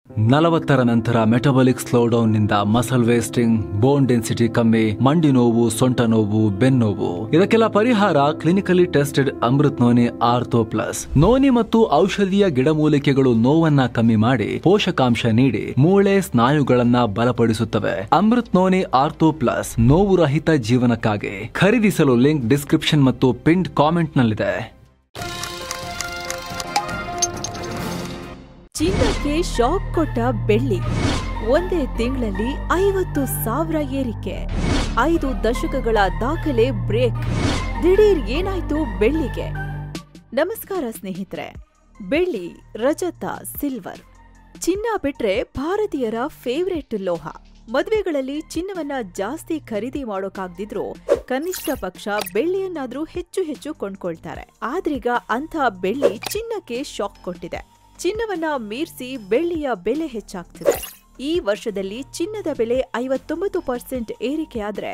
40ರ ನಂತರ ಮೆಟಬಾಲಿಕ್ ಸ್ಲೋಡೌನ್ನಿಂದ muscle wasting, bone density ಕಮ್ಮಿ, ಮಂಡಿ ನೋವು, ಸೊಂಟ ನೋವು, ಬೆನ್ನೋವು ಇದಕ್ಕೆಲ್ಲ ಪರಿಹಾರ clinically tested Amrut noni ortho plus. Noni ಮತ್ತು ಔಷಧೀಯ ಗಿಡಮೂಲಿಕೆಗಳು ನೋವನ್ನ ಕಮ್ಮಿ ಮಾಡಿ ಪೋಷಕಾಂಶ ನೀಡಿ ಮೂಳೆ ಸ್ನಾಯುಗಳನ್ನ ಬಲಪಡಿಸುತ್ತವೆ. ಅಮೃತ್ ನೋನಿ ಆರ್ಥೋ ಪ್ಲಸ್ ನೋವು ರಹಿತ ಜೀವನಕ್ಕಾಗಿ ಖರೀದಿಸಲು ಲಿಂಕ್ ಡಿಸ್ಕ್ರಿಪ್ಷನ್ ಮತ್ತು ಪಿನ್ಡ್ ಕಾಮೆಂಟ್ ನಲ್ಲಿದೆ. ಚಿನ್ನಕ್ಕೆ ಶಾಕ್ ಕೊಟ್ಟ ಬೆಳ್ಳಿ. ಒಂದೇ ತಿಂಗಳಲ್ಲಿ 50,000 ಏರಿಕೆ. 5 ದಶಕಗಳ ದಾಖಲೆ ಬ್ರೇಕ್. ದಿಢೀರ್ ಏನಾಯ್ತು ಬೆಳ್ಳಿಗೆ? ನಮಸ್ಕಾರ ಸ್ನೇಹಿತರೆ. ಬೆಳ್ಳಿ, ರಜತ, ಸಿಲ್ವರ್, ಚಿನ್ನ ಬಿಟ್ರೆ ಭಾರತೀಯರ ಫೇವರೇಟ್ ಲೋಹ. ಮದುವೆಗಳಲ್ಲಿ ಚಿನ್ನವನ್ನ ಜಾಸ್ತಿ ಖರೀದಿ ಮಾಡೋಕಾಗ್ದಿದ್ರು ಕನಿಷ್ಠ ಪಕ್ಷ ಬೆಳ್ಳಿಯನ್ನಾದ್ರೂ ಹೆಚ್ಚು ಕೊಂಡ್ಕೊಳ್ತಾರೆ. ಆದ್ರೀಗ ಅಂಥ ಬೆಳ್ಳಿ ಚಿನ್ನಕ್ಕೆ ಶಾಕ್ ಕೊಟ್ಟಿದೆ. ಚಿನ್ನವನ್ನ ಮೀರಿಸಿ ಬೆಳ್ಳಿಯ ಬೆಲೆ ಹೆಚ್ಚಾಗ್ತಿದೆ. ಈ ವರ್ಷದಲ್ಲಿ ಚಿನ್ನದ ಬೆಲೆ 59% ಏರಿಕೆಯಾದ್ರೆ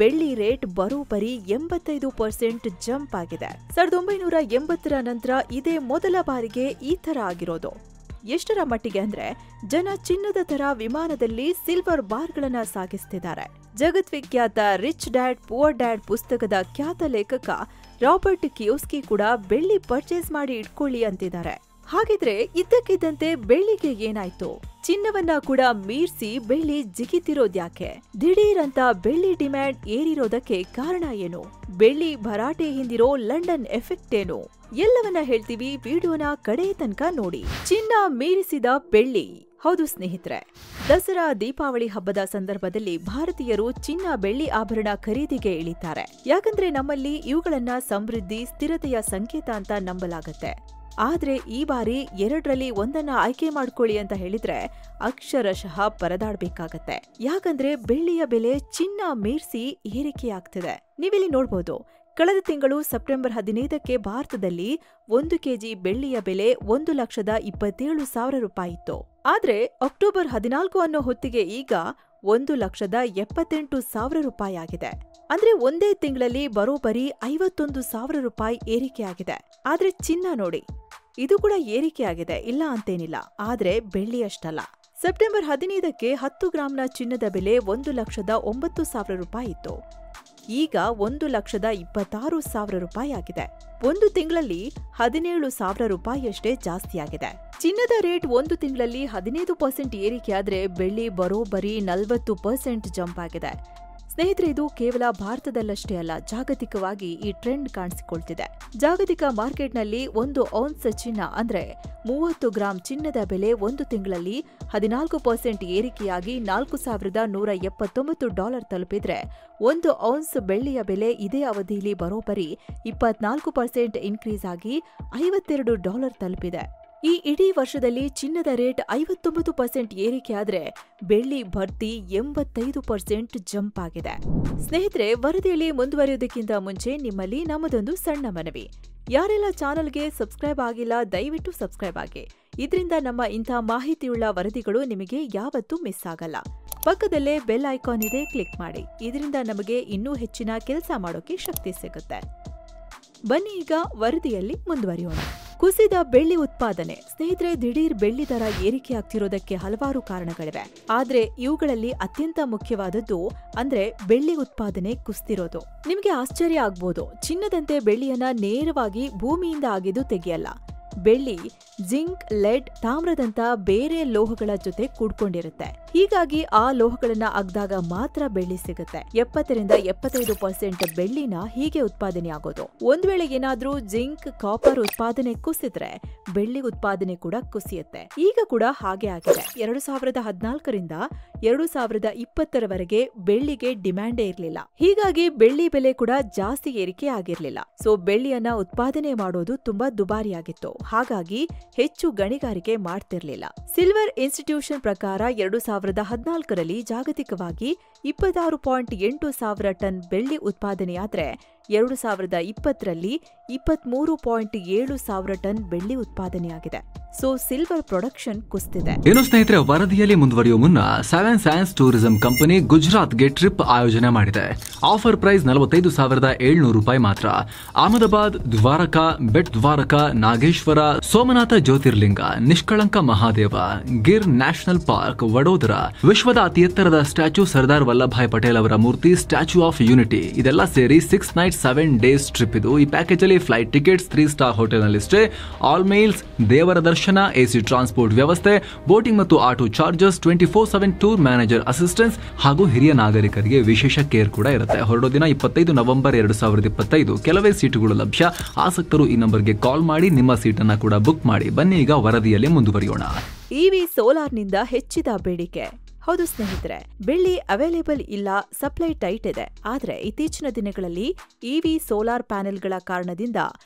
ಬೆಳ್ಳಿ ರೇಟ್ ಬರೋಬ್ಬರಿ 85% ಜಂಪ್ ಆಗಿದೆ. 1980ರ ನಂತರ ಇದೇ ಮೊದಲ ಬಾರಿಗೆ ಈ ತರ ಆಗಿರೋದು. ಎಷ್ಟರ ಮಟ್ಟಿಗೆ ಅಂದ್ರೆ ಜನ ಚಿನ್ನದ ತರ ವಿಮಾನದಲ್ಲಿ ಸಿಲ್ವರ್ ಬಾರ್ಗಳನ್ನ ಸಾಗಿಸ್ತಿದ್ದಾರೆ. ಜಗದ್ವಿಖ್ಯಾತ ರಿಚ್ ಡ್ಯಾಡ್ ಪುವರ್ ಡ್ಯಾಡ್ ಪುಸ್ತಕದ ಖ್ಯಾತ ಲೇಖಕ ರಾಬರ್ಟ್ ಕಿಯೋಸ್ಕಿ ಕೂಡ ಬೆಳ್ಳಿ ಪರ್ಚೇಸ್ ಮಾಡಿ ಇಟ್ಕೊಳ್ಳಿ ಅಂತಿದ್ದಾರೆ. ಹಾಗಿದ್ರೆ ಇದ್ದಕ್ಕಿದ್ದಂತೆ ಬೆಳ್ಳಿಗೆ ಏನಾಯ್ತು? ಚಿನ್ನವನ್ನ ಕೂಡ ಮೀರಿಸಿ ಬೆಳ್ಳಿ ಜಿಗಿತಿರೋದ್ಯಾಕೆ? ದಿಢೀರ್ ಅಂತ ಬೆಳ್ಳಿ ಡಿಮ್ಯಾಂಡ್ ಏರಿರೋದಕ್ಕೆ ಕಾರಣ ಏನು? ಬೆಳ್ಳಿ ಭರಾಟೆ ಹಿಂದಿರೋ ಲಂಡನ್ ಎಫೆಕ್ಟ್ ಏನು? ಎಲ್ಲವನ್ನ ಹೇಳ್ತೀವಿ, ವಿಡಿಯೋನ ಕಡೆ ತನಕ ನೋಡಿ. ಚಿನ್ನ ಮೀರಿಸಿದ ಬೆಳ್ಳಿ. ಹೌದು ಸ್ನೇಹಿತರೆ, ದಸರಾ, ದೀಪಾವಳಿ ಹಬ್ಬದ ಸಂದರ್ಭದಲ್ಲಿ ಭಾರತೀಯರು ಚಿನ್ನ ಬೆಳ್ಳಿ ಆಭರಣ ಖರೀದಿಗೆ ಇಳಿತಾರೆ. ಯಾಕಂದ್ರೆ ನಮ್ಮಲ್ಲಿ ಇವುಗಳನ್ನ ಸಮೃದ್ಧಿ, ಸ್ಥಿರತೆಯ ಸಂಕೇತ ಅಂತ ನಂಬಲಾಗತ್ತೆ. ಆದ್ರೆ ಈ ಬಾರಿ 2ರಲ್ಲಿ ಒಂದನ್ನ ಆಯ್ಕೆ ಮಾಡ್ಕೊಳ್ಳಿ ಅಂತ ಹೇಳಿದ್ರೆ ಅಕ್ಷರಶಃ ಪರದಾಡ್ಬೇಕಾಗತ್ತೆ. ಯಾಕಂದ್ರೆ ಬೆಳ್ಳಿಯ ಬೆಲೆ ಚಿನ್ನ ಮೀರಿಸಿ ಏರಿಕೆಯಾಗ್ತಿದೆ. ನೀವಿಲ್ಲಿ ನೋಡ್ಬೋದು, ಕಳೆದ ತಿಂಗಳು ಸೆಪ್ಟೆಂಬರ್ 15ಕ್ಕೆ ಭಾರತದಲ್ಲಿ 1 ಕೆಜಿ ಬೆಳ್ಳಿಯ ಬೆಲೆ 1,27,000 ರೂಪಾಯಿ ಇತ್ತು. ಆದ್ರೆ ಅಕ್ಟೋಬರ್ 14 ಅನ್ನೋ ಹೊತ್ತಿಗೆ ಈಗ 1,78,000 ರೂಪಾಯಿ ಆಗಿದೆ. ಅಂದ್ರೆ ಒಂದೇ ತಿಂಗಳಲ್ಲಿ ಬರೋಬ್ಬರಿ 51,000 ರೂಪಾಯಿ ಏರಿಕೆಯಾಗಿದೆ. ಆದ್ರೆ ಚಿನ್ನ ನೋಡಿ, ಇದು ಕೂಡ ಏರಿಕೆಯಾಗಿದೆ, ಇಲ್ಲ ಅಂತೇನಿಲ್ಲ. ಆದ್ರೆ ಬೆಳ್ಳಿ ಅಷ್ಟಲ್ಲ. ಸೆಪ್ಟೆಂಬರ್ 15ಕ್ಕೆ 10 ಗ್ರಾಂನ ಚಿನ್ನದ ಬೆಲೆ 1,09,000 ರೂಪಾಯಿ ಇತ್ತು. ಈಗ 1,26,000 ರೂಪಾಯಿ ಆಗಿದೆ. ಒಂದು ತಿಂಗಳಲ್ಲಿ 17,000 ರೂಪಾಯಿಯಷ್ಟೇ ಜಾಸ್ತಿಯಾಗಿದೆ. ಚಿನ್ನದ ರೇಟ್ ಒಂದು ತಿಂಗಳಲ್ಲಿ 15% ಏರಿಕೆಯಾದ್ರೆ ಬೆಳ್ಳಿ ಬರೋಬ್ಬರಿ 40% ಜಂಪ್ ಆಗಿದೆ. ಸ್ನೇಹಿತರೆ, ಇದು ಕೇವಲ ಭಾರತದಲ್ಲಷ್ಟೇ ಅಲ್ಲ, ಜಾಗತಿಕವಾಗಿ ಈ ಟ್ರೆಂಡ್ ಕಾಣಿಸಿಕೊಳ್ತಿದೆ. ಜಾಗತಿಕ ಮಾರ್ಕೆಟ್ನಲ್ಲಿ 1 ಔನ್ಸ್ ಚಿನ್ನ ಅಂದ್ರೆ 30 ಗ್ರಾಂ ಚಿನ್ನದ ಬೆಲೆ ಒಂದು ತಿಂಗಳಲ್ಲಿ 14% ಏರಿಕೆಯಾಗಿ $4,179 ತಲುಪಿದ್ರೆ, 1 ಔನ್ಸ್ ಬೆಳ್ಳಿಯ ಬೆಲೆ ಇದೇ ಅವಧಿಯಲ್ಲಿ ಬರೋಬ್ಬರಿ 24% ಇನ್ಕ್ರೀಸ್ ಆಗಿ $52 ತಲುಪಿದೆ. ಈ ಇಡೀ ವರ್ಷದಲ್ಲಿ ಚಿನ್ನದ ರೇಟ್ 59% ಏರಿಕೆಯಾದ್ರೆ ಬೆಳ್ಳಿ ಭರ್ತಿ 85% ಜಂಪ್ ಆಗಿದೆ. ಸ್ನೇಹಿತರೆ, ವರದಿಯಲ್ಲಿ ಮುಂದುವರಿಯೋದಕ್ಕಿಂತ ಮುಂಚೆ ನಿಮ್ಮಲ್ಲಿ ನಮ್ಮದೊಂದು ಸಣ್ಣ ಮನವಿ. ಯಾರೆಲ್ಲ ಚಾನೆಲ್ಗೆ ಸಬ್ಸ್ಕ್ರೈಬ್ ಆಗಿಲ್ಲ, ದಯವಿಟ್ಟು ಸಬ್ಸ್ಕ್ರೈಬ್ ಆಗಿ. ಇದರಿಂದ ನಮ್ಮ ಇಂಥ ಮಾಹಿತಿಯುಳ್ಳ ವರದಿಗಳು ನಿಮಗೆ ಯಾವತ್ತೂ ಮಿಸ್ ಆಗಲ್ಲ. ಪಕ್ಕದಲ್ಲೇ ಬೆಲ್ ಐಕಾನ್ ಇದೆ, ಕ್ಲಿಕ್ ಮಾಡಿ. ಇದರಿಂದ ನಮಗೆ ಇನ್ನೂ ಹೆಚ್ಚಿನ ಕೆಲಸ ಮಾಡೋಕೆ ಶಕ್ತಿ ಸಿಗುತ್ತೆ. ಬನ್ನಿ ಈಗ ವರದಿಯಲ್ಲಿ ಮುಂದುವರಿಯೋಣ. ಕುಸಿದ ಬೆಳ್ಳಿ ಉತ್ಪಾದನೆ. ಸ್ನೇಹಿತರೆ, ದಿಢೀರ್ ಬೆಳ್ಳಿ ದರ ಏರಿಕೆಯಾಗ್ತಿರೋದಕ್ಕೆ ಹಲವಾರು ಕಾರಣಗಳಿವೆ. ಆದ್ರೆ ಇವುಗಳಲ್ಲಿ ಅತ್ಯಂತ ಮುಖ್ಯವಾದದ್ದು ಅಂದ್ರೆ ಬೆಳ್ಳಿ ಉತ್ಪಾದನೆ ಕುಸಿತಿರೋದು. ನಿಮಗೆ ಆಶ್ಚರ್ಯ ಆಗ್ಬೋದು, ಚಿನ್ನದಂತೆ ಬೆಳ್ಳಿಯನ್ನ ನೇರವಾಗಿ ಭೂಮಿಯಿಂದ ಅಗೆದು ತೆಗೆಯಲ್ಲ. ಬೆಳ್ಳಿ ಜಿಂಕ್, ಲೆಡ್, ತಾಮ್ರದಂತ ಬೇರೆ ಲೋಹಗಳ ಜೊತೆ ಕೂಡ್ಕೊಂಡಿರುತ್ತೆ. ಹೀಗಾಗಿ ಆ ಲೋಹಗಳನ್ನ ಅಗ್ದಾಗ ಮಾತ್ರ ಬೆಳ್ಳಿ ಸಿಗುತ್ತೆ. 70-75% ಬೆಳ್ಳಿನ ಹೀಗೆ ಉತ್ಪಾದನೆ ಆಗೋದು. ಒಂದ್ ವೇಳೆ ಏನಾದ್ರೂ ಜಿಂಕ್, ಕಾಪರ್ ಉತ್ಪಾದನೆ ಕುಸಿದ್ರೆ ಬೆಳ್ಳಿ ಉತ್ಪಾದನೆ ಕೂಡ ಕುಸಿಯುತ್ತೆ. ಈಗ ಕೂಡ ಹಾಗೆ ಆಗಿದೆ. 2014ರಿಂದ 2020ರವರೆಗೆ ಬೆಳ್ಳಿಗೆ ಡಿಮ್ಯಾಂಡೇ ಇರಲಿಲ್ಲ. ಹೀಗಾಗಿ ಬೆಳ್ಳಿ ಬೆಲೆ ಕೂಡ ಜಾಸ್ತಿ ಏರಿಕೆ ಆಗಿರ್ಲಿಲ್ಲ. ಸೊ ಬೆಳ್ಳಿಯನ್ನ ಉತ್ಪಾದನೆ ಮಾಡೋದು ತುಂಬಾ ದುಬಾರಿಯಾಗಿತ್ತು. ಹಾಗಾಗಿ ಹೆಚ್ಚು ಗಣಿಗಾರಿಕೆ ಮಾಡ್ತಿರ್ಲಿಲ್ಲ. ಸಿಲ್ವರ್ ಇನ್ಸ್ಟಿಟ್ಯೂಷನ್ ಪ್ರಕಾರ 2014ರಲ್ಲಿ ಜಾಗತಿಕವಾಗಿ 26.8 ಸಾವಿರ ಟನ್ ಬೆಳ್ಳಿ ಉತ್ಪಾದನೆಯಾದ್ರೆ 2020ರಲ್ಲಿ 23.7 ಸಾವಿರ ಟನ್ ಬೆಳ್ಳಿ ಉತ್ಪಾದನೆಯಾಗಿದೆ. ಸೊ ಸಿಲ್ವರ್ ಪ್ರೊಡಕ್ಷನ್ ಕುಸಿದಿದೆ. ಏನು ಸ್ನೇಹಿತರೆ, ವರದಿಯಲ್ಲಿ ಮುಂದುವರಿಯುವ ಮುನ್ನ 7 ಸೈನ್ಸ್ ಟೂರಿಸಂ ಕಂಪನಿ ಗುಜರಾತ್ಗೆ ಟ್ರಿಪ್ ಆಯೋಜನೆ ಮಾಡಿದೆ. ಆಫರ್ ಪ್ರೈಸ್ ₹45,700 ಮಾತ್ರ. ಅಹಮದಾಬಾದ್, ದ್ವಾರಕಾ, ಬೆಟ್ ದ್ವಾರಕಾ, ನಾಗೇಶ್ವರ, ಸೋಮನಾಥ ಜ್ಯೋತಿರ್ಲಿಂಗ, ನಿಷ್ಕಳಂಕ ಮಹಾದೇವ, ಗಿರ್ ನ್ಯಾಷನಲ್ ಪಾರ್ಕ್, ವಡೋದರ, ವಿಶ್ವದ ಅತಿ ಎತ್ತರದ ಸ್ಟ್ಯಾಚ್ಯೂ ಸರ್ದಾರ್ ವಲ್ಲಭಾಯ್ ಪಟೇಲ್ ಅವರ ಮೂರ್ತಿ, ಸ್ಟ್ಯಾಚ್ಯೂ ಆಫ್ ಯೂನಿಟಿ, ಇದೆಲ್ಲ ಸೇರಿ 6 ನೈಟ್ 7 ಡೇಸ್ ಟ್ರಿಪ್ ಇದು. ಈ ಪ್ಯಾಕೇಜ್ ಅಲ್ಲಿ ಫ್ಲೈಟ್ ಟಿಕೆಟ್ಸ್, 3 ಸ್ಟಾರ್ ಹೋಟೆಲ್ ನಲ್ಲಿ ಸ್ಟೇ, ಆಲ್ ಮೀಲ್ಸ್, ದೇವರ ದರ್ಶನ, ಎಸಿ ಟ್ರಾನ್ಸ್ಪೋರ್ಟ್ ವ್ಯವಸ್ಥೆ, ಬೋಟಿಂಗ್ ಮತ್ತು auto charges, 24/7 tour manager assistance ಹಾಗೂ ಹಿರಿಯ ನಾಗರಿಕರಿಗೆ ವಿಶೇಷ ಕೇರ್ ಕೂಡ ಇರುತ್ತೆ. ಹೊರಡೋ ದಿನ 25 ನವೆಂಬರ್ 2025. ಕೆಲವೇ ಸೀಟುಗಳು ಲಭ್ಯ. ಆಸಕ್ತರು ಈ ನಂಬರ್ಗೆ ಕಾಲ್ ಮಾಡಿ ನಿಮ್ಮ ಸೀಟನ್ನ ಕೂಡ ಬುಕ್ ಮಾಡಿ. ಬನ್ನಿ ಈಗ ವರದಿಯಲ್ಲಿ ಮುಂದುವರಿಯೋಣ. ಇವಿ ಸೋಲಾರ್ನಿಂದ ಹೆಚ್ಚಿದ ಬೇಡಿಕೆ. ಹೌದು ಸ್ನೇಹಿತರೆ, ಬೆಳ್ಳಿ ಅವೈಲೇಬಲ್ ಇಲ್ಲ, ಸಪ್ಲೈ ಟೈಟ್ ಇದೆ. ಆದ್ರೆ ಇತ್ತೀಚಿನ ದಿನಗಳಲ್ಲಿ ಇವಿ ಸೋಲಾರ್ ಪ್ಯಾನೆಲ್ಗಳ ಕಾರಣದಿಂದ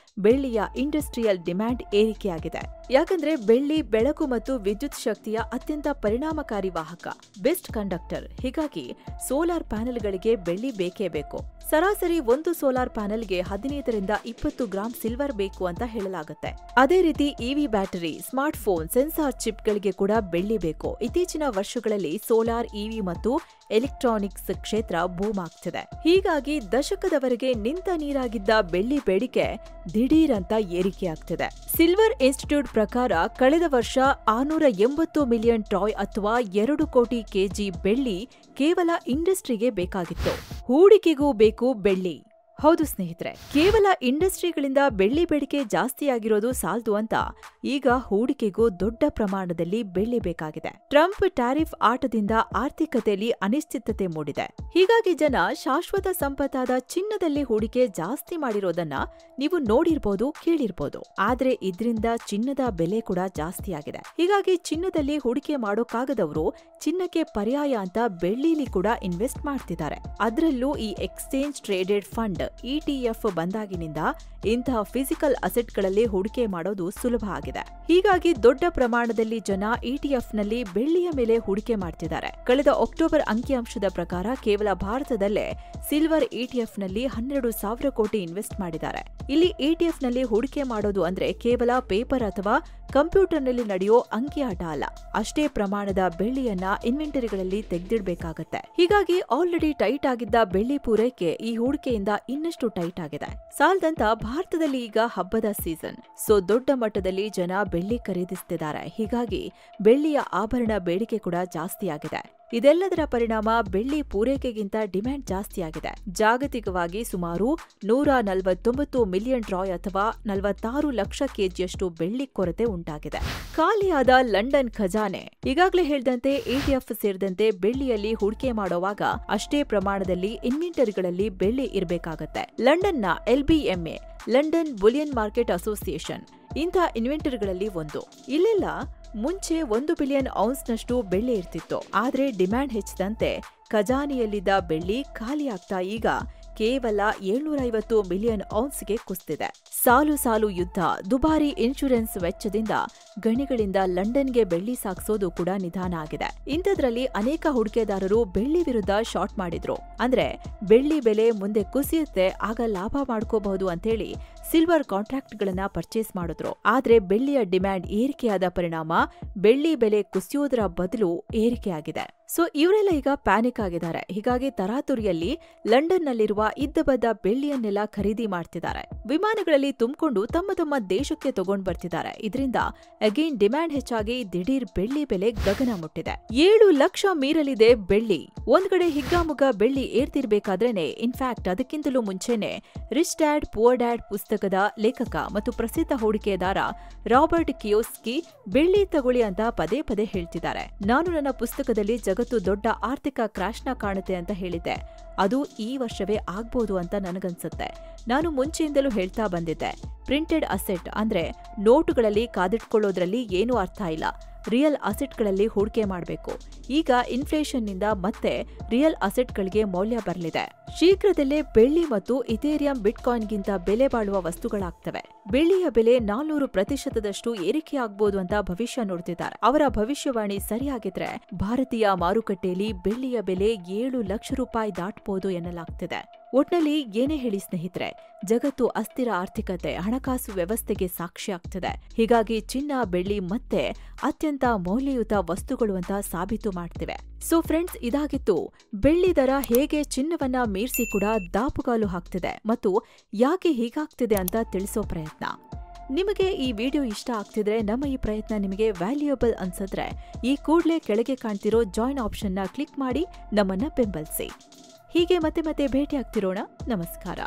ಬೆಳ್ಳಿಯ ಇಂಡಸ್ಟ್ರಿಯಲ್ ಡಿಮ್ಯಾಂಡ್ ಏರಿಕೆಯಾಗಿದೆ. ಯಾಕಂದ್ರೆ ಬೆಳ್ಳಿ ಬೆಳಕು ಮತ್ತು ವಿದ್ಯುತ್ ಶಕ್ತಿಯ ಅತ್ಯಂತ ಪರಿಣಾಮಕಾರಿ ವಾಹಕ, ಬೆಸ್ಟ್ ಕಂಡಕ್ಟರ್. ಹೀಗಾಗಿ ಸೋಲಾರ್ ಪ್ಯಾನೆಲ್ಗಳಿಗೆ ಬೆಳ್ಳಿ ಬೇಕೇ ಬೇಕು. ಸರಾಸರಿ ಒಂದು ಸೋಲಾರ್ ಪ್ಯಾನೆಲ್ಗೆ 15ರಿಂದ 20 ಗ್ರಾಂ ಸಿಲ್ವರ್ ಬೇಕು ಅಂತ ಹೇಳಲಾಗುತ್ತೆ. ಅದೇ ರೀತಿ EV battery, smartphone, sensor ಚಿಪ್ಗಳಿಗೆ ಕೂಡ ಬೆಳ್ಳಿ ಬೇಕು. ಇತ್ತೀಚಿನ ವರ್ಷಗಳಲ್ಲಿ ಸೋಲಾರ್, ಇವಿ ಮತ್ತು ಎಲೆಕ್ಟ್ರಾನಿಕ್ಸ್ ಕ್ಷೇತ್ರ ಬೂಮ್ ಆಗ್ತಿದೆ. ಹೀಗಾಗಿ ದಶಕದವರೆಗೆ ನಿಂತ ನೀರಾಗಿದ್ದ ಬೆಳ್ಳಿ ಬೇಡಿಕೆ ದಿಢೀರ್ ಅಂತ ಏರಿಕೆಯಾಗ್ತಿದೆ. ಸಿಲ್ವರ್ ಇನ್ಸ್ಟಿಟ್ಯೂಟ್ ಪ್ರಕಾರ ಕಳೆದ ವರ್ಷ 680 ಮಿಲಿಯನ್ ಟ್ರಾಯ್ ಅಥವಾ 2 ಕೋಟಿ ಕೆಜಿ ಬೆಳ್ಳಿ ಕೇವಲ ಇಂಡಸ್ಟ್ರಿಗೆ ಬೇಕಾಗಿತ್ತು. ಹೂಡಿಕೆಗೂ ಬೇಕು ಬೆಳ್ಳಿ. ಹೌದು ಸ್ನೇಹಿತರೆ, ಕೇವಲ ಇಂಡಸ್ಟ್ರಿಗಳಿಂದ ಬೆಳ್ಳಿ ಬೇಡಿಕೆ ಜಾಸ್ತಿಯಾಗಿರೋದು ಸಾಲದು ಅಂತ ಈಗ ಹೂಡಿಕೆಗೂ ದೊಡ್ಡ ಪ್ರಮಾಣದಲ್ಲಿ ಬೆಳ್ಳಿ ಬೇಕಾಗಿದೆ. ಟ್ರಂಪ್ ಟ್ಯಾರಿಫ್ ಆಟದಿಂದ ಆರ್ಥಿಕತೆಯಲ್ಲಿ ಅನಿಶ್ಚಿತತೆ ಮೂಡಿದೆ. ಹೀಗಾಗಿ ಜನ ಶಾಶ್ವತ ಸಂಪತ್ತಾದ ಚಿನ್ನದಲ್ಲಿ ಹೂಡಿಕೆ ಜಾಸ್ತಿ ಮಾಡಿರೋದನ್ನ ನೀವು ನೋಡಿರ್ಬೋದು, ಕೇಳಿರ್ಬೋದು. ಆದ್ರೆ ಇದರಿಂದ ಚಿನ್ನದ ಬೆಲೆ ಕೂಡ ಜಾಸ್ತಿಯಾಗಿದೆ. ಹೀಗಾಗಿ ಚಿನ್ನದಲ್ಲಿ ಹೂಡಿಕೆ ಮಾಡೋಕ್ಕಾಗದವರು ಚಿನ್ನಕ್ಕೆ ಪರ್ಯಾಯ ಅಂತ ಬೆಳ್ಳಿಲಿ ಕೂಡ ಇನ್ವೆಸ್ಟ್ ಮಾಡ್ತಿದ್ದಾರೆ. ಅದರಲ್ಲೂ ಈ ಎಕ್ಸ್ಚೇಂಜ್ ಟ್ರೇಡೆಡ್ ಫಂಡ್ ETF ಬಂದಾಗಿನಿಂದ ಇಂತಹ ಫಿಸಿಕಲ್ ಅಸೆಟ್ಗಳಲ್ಲಿ ಹೂಡಿಕೆ ಮಾಡೋದು ಸುಲಭ ಆಗಿದೆ. ಹೀಗಾಗಿ ದೊಡ್ಡ ಪ್ರಮಾಣದಲ್ಲಿ ಜನ ETF ನಲ್ಲಿ ಬೆಳ್ಳಿಯ ಮೇಲೆ ಹೂಡಿಕೆ ಮಾಡ್ತಿದ್ದಾರೆ. ಕಳೆದ ಅಕ್ಟೋಬರ್ ಅಂಕಿಅಂಶದ ಪ್ರಕಾರ ಕೇವಲ ಭಾರತದಲ್ಲೇ ಸಿಲ್ವರ್ ETF ನಲ್ಲಿ 12,000 ಕೋಟಿ ಇನ್ವೆಸ್ಟ್ ಮಾಡಿದ್ದಾರೆ. ಇಲ್ಲಿ ETF ನಲ್ಲಿ ಹೂಡಿಕೆ ಮಾಡೋದು ಅಂದ್ರೆ ಕೇವಲ ಪೇಪರ್ ಅಥವಾ ಕಂಪ್ಯೂಟರ್ನಲ್ಲಿ ನಡೆಯೋ ಅಂಕಿಆಟ ಅಲ್ಲ. ಅಷ್ಟೇ ಪ್ರಮಾಣದ ಬೆಳ್ಳಿಯನ್ನ ಇನ್ವೆಂಟರಿಗಳಲ್ಲಿ ತೆಗೆದಿಡಬೇಕಾಗತ್ತೆ. ಹೀಗಾಗಿ ಆಲ್ರೆಡಿ ಟೈಟ್ ಆಗಿದ್ದ ಬೆಳ್ಳಿ ಪೂರೈಕೆ ಈ ಹೂಡಿಕೆಯಿಂದ ಇನ್ನಷ್ಟು ಟೈಟ್ ಆಗಿದೆ. ಸಾಲದಂತ ಭಾರತದಲ್ಲಿ ಈಗ ಹಬ್ಬದ ಸೀಸನ್. ಸೊ ದೊಡ್ಡ ಮಟ್ಟದಲ್ಲಿ ಜನ ಬೆಳ್ಳಿ ಖರೀದಿಸುತ್ತಿದ್ದಾರೆ. ಹೀಗಾಗಿ ಬೆಳ್ಳಿಯ ಆಭರಣ ಬೇಡಿಕೆ ಕೂಡ ಜಾಸ್ತಿಯಾಗಿದೆ. ಇದೆಲ್ಲದರ ಪರಿಣಾಮ ಬೆಳ್ಳಿ ಪೂರೈಕೆಗಿಂತ ಡಿಮ್ಯಾಂಡ್ ಜಾಸ್ತಿಯಾಗಿದೆ. ಜಾಗತಿಕವಾಗಿ ಸುಮಾರು 149 ಮಿಲಿಯನ್ ಟ್ರಾಯ್ ಅಥವಾ 46 ಲಕ್ಷ ಕೆಜಿಯಷ್ಟು ಬೆಳ್ಳಿ ಕೊರತೆ ಉಂಟಾಗಿದೆ. ಖಾಲಿಯಾದ ಲಂಡನ್ ಖಜಾನೆ. ಈಗಾಗಲೇ ಹೇಳಿದಂತೆ ETF ಸೇರಿದಂತೆ ಬೆಳ್ಳಿಯಲ್ಲಿ ಹೂಡಿಕೆ ಮಾಡುವಾಗ ಅಷ್ಟೇ ಪ್ರಮಾಣದಲ್ಲಿ ಇನ್ವೆಂಟರಿಗಳಲ್ಲಿ ಬೆಳ್ಳಿ ಇರಬೇಕಾಗತ್ತೆ. ಲಂಡನ್ನ LBMA, London Boolean market association, ಇಂಥ ಇನ್ವೆಂಟರಿಗಳಲ್ಲಿ ಒಂದು. ಇಲ್ಲೆಲ್ಲ ಮುಂಚೆ 1 ಬಿಲಿಯನ್ ಔನ್ಸ್ನಷ್ಟು ಬೆಳ್ಳಿ ಇರ್ತಿತ್ತು. ಆದ್ರೆ ಡಿಮ್ಯಾಂಡ್ ಹೆಚ್ಚಿದಂತೆ ಖಜಾನೆಯಲ್ಲಿದ್ದ ಬೆಳ್ಳಿ ಖಾಲಿಯಾಗ್ತಾ ಈಗ ಕೇವಲ 750 ಮಿಲಿಯನ್ ಔನ್ಸ್ಗೆ ಕುಸಿದಿದೆ. ಸಾಲು ಯುದ್ಧ, ದುಬಾರಿ ಇನ್ಶೂರೆನ್ಸ್ ವೆಚ್ಚದಿಂದ ಗಣಿಗಳಿಂದ ಲಂಡನ್ಗೆ ಬೆಳ್ಳಿ ಸಾಗಿಸೋದು ಕೂಡ ನಿಧಾನ ಆಗಿದೆ. ಇಂಥದ್ರಲ್ಲಿ ಅನೇಕ ಹೂಡಿಕೆದಾರರು ಬೆಳ್ಳಿ ವಿರುದ್ಧ ಶಾರ್ಟ್ ಮಾಡಿದ್ರು. ಅಂದ್ರೆ ಬೆಳ್ಳಿ ಬೆಲೆ ಮುಂದೆ ಕುಸಿಯುತ್ತೆ, ಆಗ ಲಾಭ ಮಾಡ್ಕೋಬಹುದು ಅಂತೇಳಿ ಸಿಲ್ವರ್ ಕಾಂಟ್ರಾಕ್ಟ್ಗಳನ್ನ ಪರ್ಚೇಸ್ ಮಾಡಿದ್ರು. ಆದ್ರೆ ಬೆಳ್ಳಿಯ ಡಿಮ್ಯಾಂಡ್ ಏರಿಕೆಯಾದ ಪರಿಣಾಮ ಬೆಳ್ಳಿ ಬೆಲೆ ಕುಸಿಯೋದರ ಬದಲು ಏರಿಕೆಯಾಗಿದೆ. ಸೊ ಇವರೆಲ್ಲ ಈಗ ಪ್ಯಾನಿಕ್ ಆಗಿದ್ದಾರೆ. ಹೀಗಾಗಿ ತರಾತುರಿಯಲ್ಲಿ ಲಂಡನ್ನಲ್ಲಿರುವ ಇದ್ದಬದ್ದ ಬೆಳ್ಳಿಯನ್ನೆಲ್ಲ ಖರೀದಿ ಮಾಡ್ತಿದ್ದಾರೆ. ವಿಮಾನಗಳಲ್ಲಿ ತುಂಬಿಕೊಂಡು ತಮ್ಮ ದೇಶಕ್ಕೆ ತಗೊಂಡ್ ಬರ್ತಿದ್ದಾರೆ. ಇದರಿಂದ ಅಗೇನ್ ಡಿಮ್ಯಾಂಡ್ ಹೆಚ್ಚಾಗಿ ದಿಢೀರ್ ಬೆಳ್ಳಿ ಬೆಲೆ ಗಗನ ಮುಟ್ಟಿದೆ. 7 ಲಕ್ಷ ಮೀರಲಿದೆ ಬೆಳ್ಳಿ. ಒಂದ್ ಕಡೆ ಹಿಗ್ಗಾಮುಗ್ಗ ಬೆಳ್ಳಿ ಏರ್ತಿರ್ಬೇಕಾದ್ರೇನೆ, ಇನ್ಫ್ಯಾಕ್ಟ್ ಅದಕ್ಕಿಂತಲೂ ಮುಂಚೆನೆ ರಿಚ್ ಡ್ಯಾಡ್ ಪುವರ್ ಡ್ಯಾಡ್ ಪುಸ್ತಕದ ಲೇಖಕ ಮತ್ತು ಪ್ರಸಿದ್ಧ ಹೂಡಿಕೆದಾರ ರಾಬರ್ಟ್ ಕಿಯೋಸ್ಕಿ ಬೆಳ್ಳಿ ತಗೊಳ್ಳಿ ಅಂತ ಪದೇ ಪದೇ ಹೇಳ್ತಿದ್ದಾರೆ. ನಾನು ನನ್ನ ಪುಸ್ತಕದಲ್ಲಿ ಜಗತ್ತು ದೊಡ್ಡ ಆರ್ಥಿಕ ಕ್ರಾಶ್ನ ಕಾಣುತ್ತೆ ಅಂತ ಹೇಳಿದ್ದೆ. ಅದು ಈ ವರ್ಷವೇ ಆಗ್ಬೋದು ಅಂತ ನನಗನ್ಸುತ್ತೆ. ನಾನು ಮುಂಚೆಯಿಂದಲೂ ಹೇಳ್ತಾ ಬಂದಿದ್ದೆ, ಪ್ರಿಂಟೆಡ್ ಅಸೆಟ್ ಅಂದ್ರೆ ನೋಟುಗಳಲ್ಲಿ ಕಾದಿಟ್ಕೊಳ್ಳೋದ್ರಲ್ಲಿ ಏನೂ ಅರ್ಥ ಇಲ್ಲ. ರಿಯಲ್ ಅಸೆಟ್ಗಳಲ್ಲಿ ಹೂಡಿಕೆ ಮಾಡಬೇಕು. ಈಗ ಇನ್ಫ್ಲೇಷನ್ನಿಂದ ಮತ್ತೆ ರಿಯಲ್ ಅಸೆಟ್ಗಳಿಗೆ ಮೌಲ್ಯ ಬರಲಿದೆ. ಶೀಘ್ರದಲ್ಲೇ ಬೆಳ್ಳಿ ಮತ್ತು ಇಥೇರಿಯಂ ಬಿಟ್ಕಾಯಿನ್ಗಿಂತ ಬೆಲೆ ಬಾಳುವ ವಸ್ತುಗಳಾಗ್ತವೆ. ಬೆಳ್ಳಿಯ ಬೆಲೆ 400% ಏರಿಕೆಯಾಗಬಹುದು ಅಂತ ಭವಿಷ್ಯ ನುಡಿದಿದ್ದಾರೆ. ಅವರ ಭವಿಷ್ಯವಾಣಿ ಸರಿಯಾಗಿದ್ರೆ ಭಾರತೀಯ ಮಾರುಕಟ್ಟೆಯಲ್ಲಿ ಬೆಳ್ಳಿಯ ಬೆಲೆ 7 ಲಕ್ಷ ರೂಪಾಯಿ ದಾಟಬಹುದು ಎನ್ನಲಾಗ್ತಿದೆ. ಒಟ್ನಲ್ಲಿ ಏನೇ ಹೇಳಿ ಸ್ನೇಹಿತರೆ, ಜಗತ್ತು ಅಸ್ಥಿರ ಆರ್ಥಿಕತೆ, ಹಣಕಾಸು ವ್ಯವಸ್ಥೆಗೆ ಸಾಕ್ಷಿಯಾಗ್ತಿದೆ. ಹೀಗಾಗಿ ಚಿನ್ನ, ಬೆಳ್ಳಿ ಮತ್ತೆ ಅತ್ಯಂತ ಮೌಲ್ಯಯುತ ವಸ್ತುಗಳು ಅಂತ ಸಾಬೀತು ಮಾಡ್ತಿವೆ. ಸೊ ಫ್ರೆಂಡ್ಸ್, ಇದಾಗಿತ್ತು ಬೆಳ್ಳಿ ದರ ಹೇಗೆ ಚಿನ್ನವನ್ನ ಮೀರಿಸಿ ಕೂಡ ದಾಪುಗಾಲು ಹಾಕ್ತಿದೆ ಮತ್ತು ಯಾಕೆ ಹೀಗಾಗ್ತಿದೆ ಅಂತ ತಿಳಿಸೋ ಪ್ರಯತ್ನ. ನಿಮಗೆ ಈ ವಿಡಿಯೋ ಇಷ್ಟ ಆಗ್ತಿದ್ರೆ, ನಮ್ಮ ಈ ಪ್ರಯತ್ನ ನಿಮಗೆ ವ್ಯಾಲ್ಯೂಯಬಲ್ ಅನ್ಸಿದ್ರೆ ಈ ಕೂಡಲೇ ಕೆಳಗೆ ಕಾಣ್ತಿರೋ ಜಾಯಿನ್ ಆಪ್ಷನ್ನ ಕ್ಲಿಕ್ ಮಾಡಿ ನಮ್ಮನ್ನ ಬೆಂಬಲಿಸಿ. ಹೀಗೆ ಮತ್ತೆ ಭೇಟಿ ಆಗ್ತಿರೋಣ. ನಮಸ್ಕಾರ.